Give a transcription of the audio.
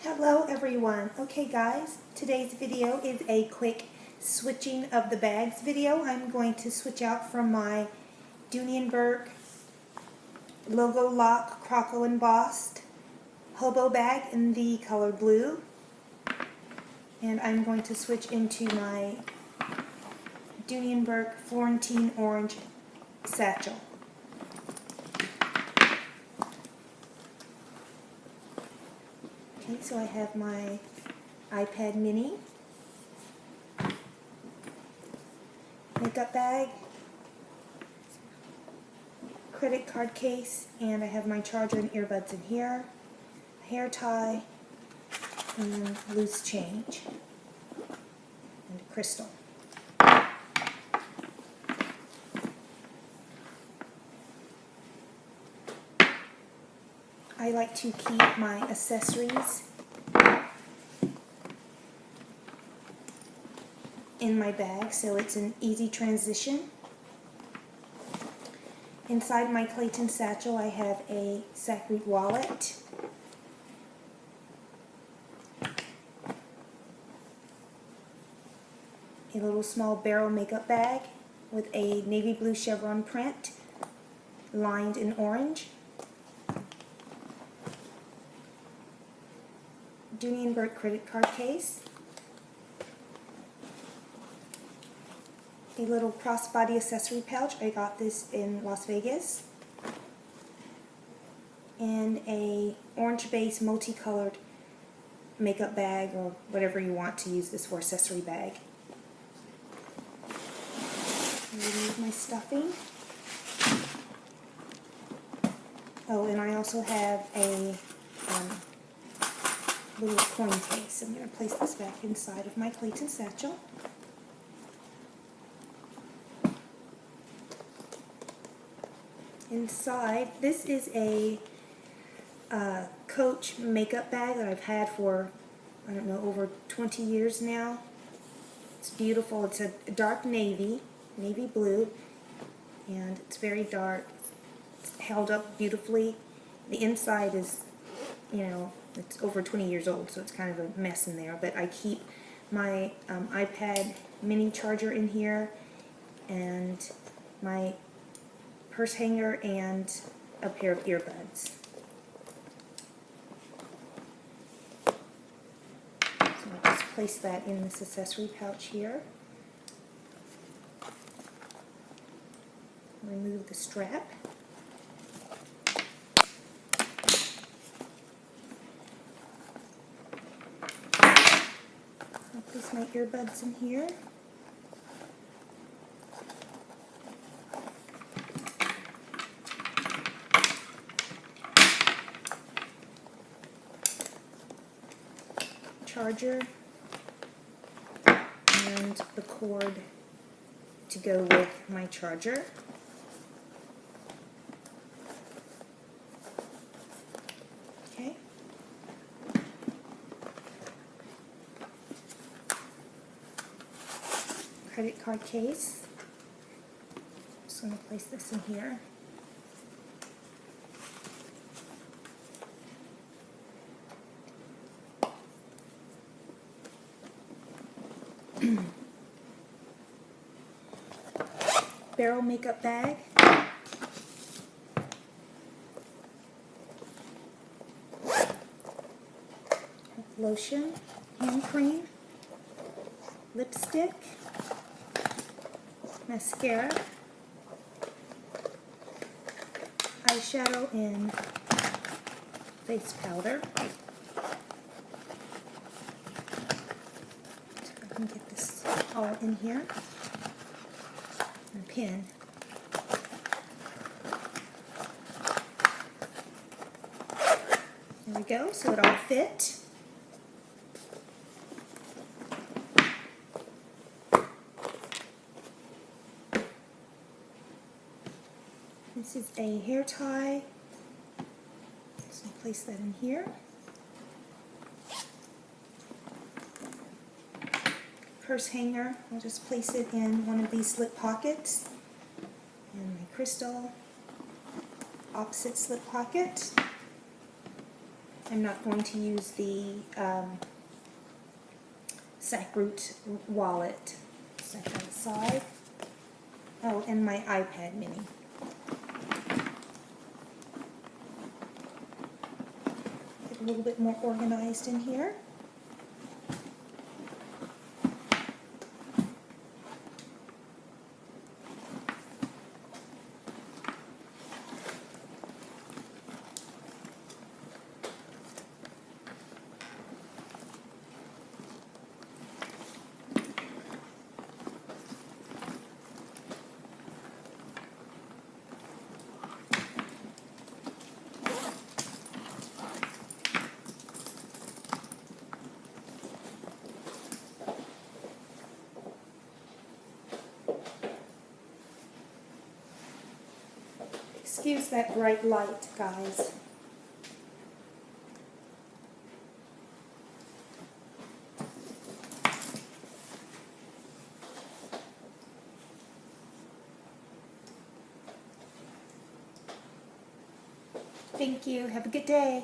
Hello everyone. Okay guys, today's video is a quick switching of the bags video. I'm going to switch out from my Dooney & Bourke Logo Lock Croco embossed hobo bag in the color blue. And I'm going to switch into my Dooney & Bourke Florentine orange satchel. Okay, so I have my iPad mini, makeup bag, credit card case, and I have my charger and earbuds in here, a hair tie, and loose change, and a crystal. I like to keep my accessories in my bag so it's an easy transition. Inside my Clayton satchel I have a Sacred wallet, a little small barrel makeup bag with a navy blue chevron print lined in orange, Dooney & Bourke credit card case, a little crossbody accessory pouch, I got this in Las Vegas, and a orange base multicolored makeup bag, or whatever you want to use this for, accessory bag. Remove my stuffing. Oh, and I also have a little coin case. I'm going to place this back inside of my Clayton satchel. Inside, this is a Coach makeup bag that I've had for, I don't know, over 20 years now. It's beautiful. It's a dark navy blue, and it's very dark. It's held up beautifully. The inside is, it's over 20 years old, so it's kind of a mess in there, but I keep my iPad mini charger in here, and my purse hanger, and a pair of earbuds. So I'll just place that in this accessory pouch here. Remove the strap. I'll place my earbuds in here. Charger and the cord to go with my charger. Okay. Credit card case. Just going to place this in here. Barrel makeup bag, lotion, hand cream, lipstick, mascara, eyeshadow, and face powder. So I can get this all in here. And a pin. There we go, so it all fit. This is a hair tie, so I'll place that in here. Purse hanger, I'll just place it in one of these slip pockets. And my crystal, opposite slip pocket. I'm not going to use the Sackroot wallet. Set that aside. Oh, and my iPad mini. Get a little bit more organized in here. Excuse that bright light, guys. Thank you. Have a good day.